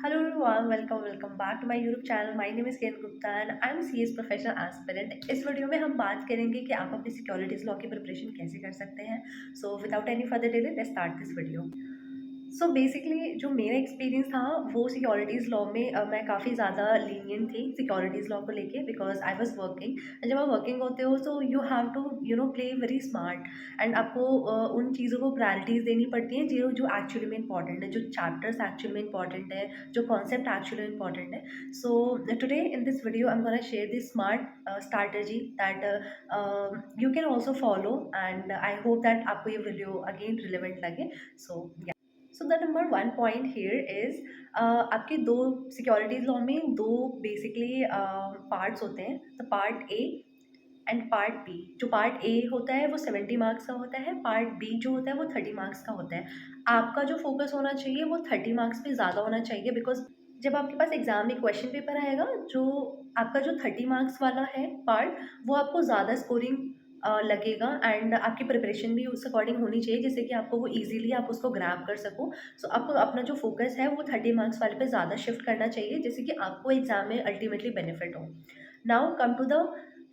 Hello everyone, welcome back to my YouTube channel. My name is Kiran Gupta and I'm CS Professional Aspirant. इस video में हम बात करेंगे कि आप अपनी सिक्योरिटीज लॉ की प्रिपरेशन कैसे कर सकते हैं. So without any further delay let's start this video. So basically जो मेरा एक्सपीरियंस था वो सिक्योरिटीज़ लॉ में मैं काफ़ी ज़्यादा लीनियंट थी सिक्योरिटीज़ लॉ को लेके बिकॉज आई वाज वर्किंग. जब आप वर्किंग होते हो तो you have to play very smart and आपको उन चीज़ों को प्रायोरिटीज़ देनी पड़ती हैं जो जो एक्चुअली में इंपॉर्टेंट है, जो चैप्टर्स एक्चुअली में इंपॉर्टेंट है, जो कॉन्सेप्ट एक्चुअली इंपॉर्टेंट है. So today in this video I am gonna share this smart strategy that you can also follow and I hope that आपको ये वीडियो अगेन रिलेवेंट लगे. So so the number one point here is आपके दो securities law में दो basically parts होते हैं. The part A and part B. जो पार्ट ए होता है वो 70 मार्क्स का होता है, पार्ट बी जो होता है वो 30 मार्क्स का होता है. आपका जो फोकस होना चाहिए वो 30 मार्क्स पे ज़्यादा होना चाहिए बिकॉज जब आपके पास एग्जाम में क्वेश्चन पेपर आएगा जो आपका जो 30 मार्क्स वाला है पार्ट वो आपको ज़्यादा स्कोरिंग लगेगा एंड आपकी प्रिपरेशन भी उस अकॉर्डिंग होनी चाहिए जिससे कि आपको वो इजीली आप उसको ग्रैब कर सको. सो आपको अपना जो फोकस है वो 30 मार्क्स वाले पे ज़्यादा शिफ्ट करना चाहिए जिससे कि आपको एग्जाम में अल्टीमेटली बेनिफिट हो. Now come to the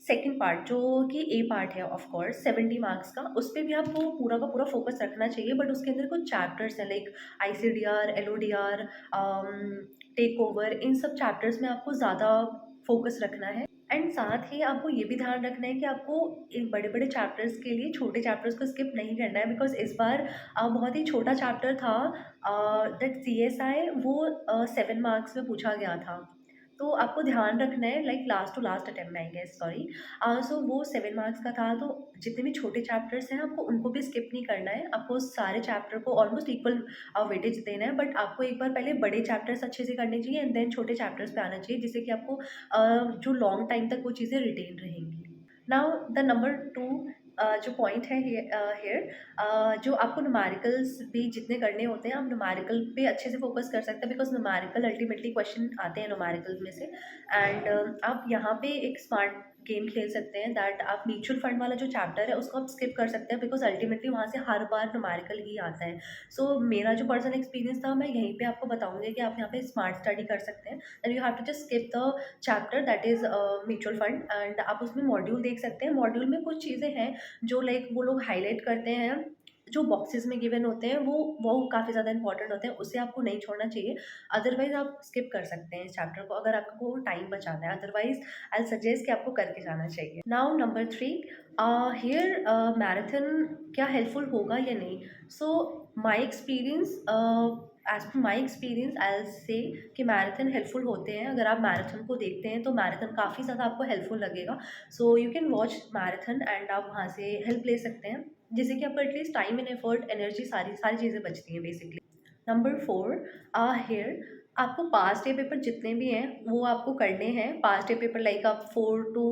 second part जो कि ए पार्ट है ऑफ कोर्स 70 मार्क्स का. उस पर भी आपको पूरा का पूरा फोकस रखना चाहिए बट उसके अंदर कुछ चैप्टर्स हैं like ICDR, LODR, take over. इन सब चैप्टर्स में आपको ज़्यादा फोकस रखना है एंड साथ ही आपको ये भी ध्यान रखना है कि आपको इन बड़े बड़े चैप्टर्स के लिए छोटे चैप्टर्स को स्किप नहीं करना है बिकॉज इस बार बहुत ही छोटा चैप्टर था दैट CSI वो 7 मार्क्स में पूछा गया था. तो आपको ध्यान रखना है like last to last attempt I guess sorry. So वो 7 मार्क्स का था तो जितने भी छोटे चैप्टर्स हैं आपको उनको भी स्किप नहीं करना है. आपको सारे चैप्टर को ऑलमोस्ट इक्वल वेटेज देना है बट आपको एक बार पहले बड़े चैप्टर्स अच्छे से करने चाहिए एंड देन छोटे चैप्टर्स पे आना चाहिए जिससे कि आपको जो लॉन्ग टाइम तक वो चीज़ें रिटेन रहेंगी. नाउ द नंबर टू जो पॉइंट है हेयर जो आपको न्यूमेरिकल्स भी जितने करने होते हैं आप न्यूमेरिकल पे अच्छे से फोकस कर सकते हैं बिकॉज न्यूमेरिकल अल्टीमेटली क्वेश्चन आते हैं न्यूमेरिकल में से एंड आप यहाँ पे एक स्मार्ट गेम खेल सकते हैं दैट आप म्यूचुअल फंड वाला जो चैप्टर है उसको आप स्किप कर सकते हैं बिकॉज अल्टीमेटली वहाँ से हर बार न्यूमेरिकल ही आता है. सो मेरा जो पर्सनल एक्सपीरियंस था मैं यहीं पे आपको बताऊंगी कि आप यहाँ पे स्मार्ट स्टडी कर सकते हैं and you have to just skip the chapter that is mutual fund and आप उसमें मॉड्यूल देख सकते हैं. मॉड्यूल में कुछ चीज़ें हैं जो लाइक वो लोग हाईलाइट करते हैं जो बॉक्सेस में गिवन होते हैं वो काफ़ी ज़्यादा इंपॉर्टेंट होते हैं, उसे आपको नहीं छोड़ना चाहिए. अदरवाइज आप स्किप कर सकते हैं इस चैप्टर को अगर आपको टाइम बचाना है. अदरवाइज आई सजेस्ट कि आपको करके जाना चाहिए. Now number three here marathon क्या हेल्पफुल होगा या नहीं. सो my experience as per my experience I से कि मैराथन हेल्पफुल होते हैं. अगर आप मैराथन को देखते हैं तो मैराथन काफ़ी ज़्यादा आपको हेल्पफुल लगेगा. सो you can watch marathon and आप वहाँ से हेल्प ले सकते हैं जिससे कि आपको at least time and effort energy सारी सारी चीज़ें बचती हैं बेसिकली. नंबर फोर हेयर आपको पास्ट ईयर पेपर जितने भी हैं वो आपको करने हैं. पास्ट ईयर पेपर लाइक आप 4 to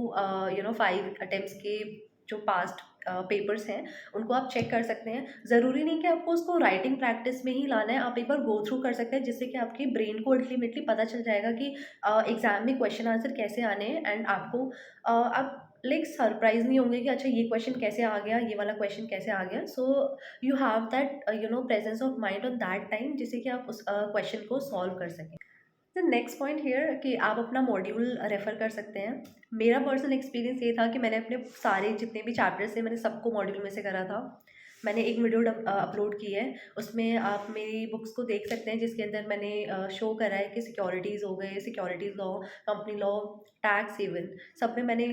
5 अटेम्प्ट्स के जो पास्ट पेपर्स हैं उनको आप चेक कर सकते हैं. ज़रूरी नहीं कि आपको उसको राइटिंग प्रैक्टिस में ही लाना है, आप एक बार गो थ्रू कर सकते हैं जिससे कि आपके ब्रेन को अल्टीमेटली पता चल जाएगा कि एग्ज़ाम में क्वेश्चन आंसर कैसे आने हैं एंड आपको आप लाइक सरप्राइज नहीं होंगे कि अच्छा ये क्वेश्चन कैसे आ गया, ये वाला क्वेश्चन कैसे आ गया. So you have that presence of mind on that time जिससे कि आप उस क्वेश्चन को सॉल्व कर सकें. द नेक्स्ट पॉइंट हियर कि आप अपना मॉड्यूल रेफर कर सकते हैं. मेरा पर्सनल एक्सपीरियंस ये था कि मैंने अपने सारे जितने भी चैप्टर्स थे मैंने सबको मॉड्यूल में से करा था. मैंने एक वीडियो अपलोड की है, उसमें आप मेरी बुक्स को देख सकते हैं जिसके अंदर मैंने शो करा है कि सिक्योरिटीज़ हो गए, securities law, company law, tax even सब में मैंने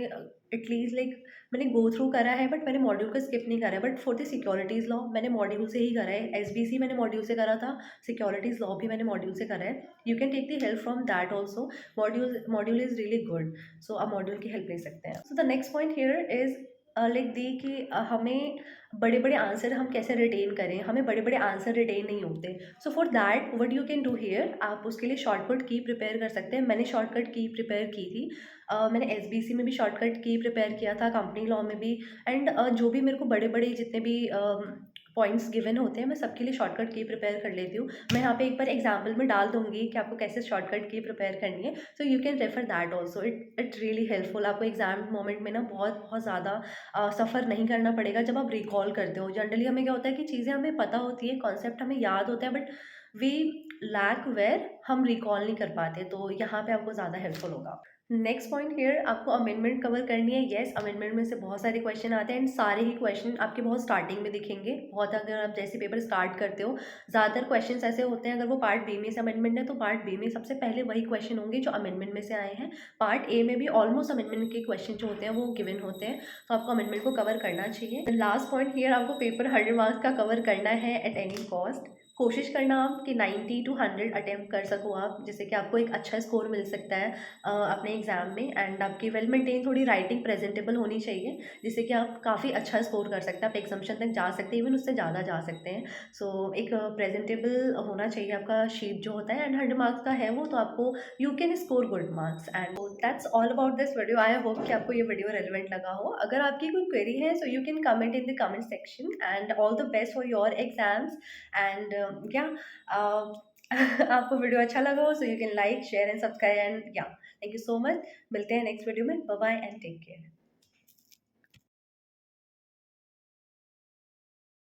एटलीस्ट लाइक मैंने गो थ्रू करा है बट मैंने मॉड्यूल को स्किप नहीं करा है. But for the securities law मैंने मॉड्यूल से ही करा है. SBC मैंने मॉड्यूल से करा था, सिक्योरिटीज़ लॉ भी मैंने मॉड्यूल से करा है. You can take the help from that also. Module is really good. So आप मॉड्यूल की हेल्प ले सकते हैं. So the next point here is like the कि हमें बड़े बड़े आंसर हम कैसे रिटेन करें. हमें बड़े बड़े आंसर रिटेन नहीं होते. So for that what you can do here आप उसके लिए शॉर्टकट की प्रिपेयर कर सकते हैं. मैंने शॉर्टकट की प्रिपेयर की थी. मैंने SBC में भी शॉर्टकट की प्रिपेयर किया था, कंपनी लॉ में भी एंड जो भी मेरे को बड़े बड़े जितने भी पॉइंट्स गिवन होते हैं मैं सबके लिए शॉर्टकट की प्रिपेयर कर लेती हूँ. मैं यहाँ पे एक बार एग्जाम्पल में डाल दूंगी कि आपको कैसे शॉर्टकट की प्रिपेयर करनी है. So you can refer that also. It really helpful. आपको एग्जाम मोमेंट में ना बहुत बहुत ज़्यादा सफ़र नहीं करना पड़ेगा जब आप रिकॉल करते हो. जनरली हमें क्या होता है कि चीज़ें हमें पता होती है, कॉन्सेप्ट हमें याद होता है बट वी लैक वेयर हम रिकॉल नहीं कर पाते, तो यहाँ पे आपको ज़्यादा हेल्पफुल होगा। नेक्स्ट पॉइंट हियर, आपको अमेंडमेंट कवर करनी है। येस, अमेंडमेंट में से बहुत सारे क्वेश्चन आते हैं एंड सारे ही क्वेश्चन आपके बहुत स्टार्टिंग में दिखेंगे। बहुत, अगर आप जैसे पेपर स्टार्ट करते हो, ज़्यादातर क्वेश्चंस ऐसे होते हैं, अगर वो पार्ट बी में से अमेंडमेंट है तो पार्ट बी में सबसे पहले वही क्वेश्चन होंगे जो अमेंडमेंट में से आए हैं। पार्ट ए में भी ऑलमोस्ट अमेंडमेंट के क्वेश्चन जो होते हैं वो गिवन होते हैं, तो आपको अमेंडमेंट को कवर करना चाहिए। लास्ट पॉइंट हियर, आपको पेपर 100 मार्क्स का कवर करना है एट एनी कॉस्ट। कोशिश करना आप कि 90 टू 100 अटेम्प्ट कर सको आप, जिससे कि आपको एक अच्छा स्कोर मिल सकता है अपने एग्जाम में। एंड आपकी वेल मेंटेन थोड़ी राइटिंग प्रेजेंटेबल होनी चाहिए, जिससे कि आप काफ़ी अच्छा स्कोर कर सकते हैं, आप एग्जामिशन तक जा सकते हैं, इवन उससे ज़्यादा जा सकते हैं। सो एक प्रेजेंटेबल होना चाहिए आपका शीट जो होता है, एंड 100 मार्क्स का है वो, तो आपको you can score good marks. And that's all about this video. I hope कि आपको ये वीडियो रेलिवेंट लगा हो। अगर आपकी कोई क्वेरी है, so you can comment in the comment section, and all the best for your exams. And क्या आपको वीडियो अच्छा लगा हो, so you can like share and subscribe, and या थैंक यू सो मच। मिलते हैं नेक्स्ट वीडियो में। Bye bye and take care.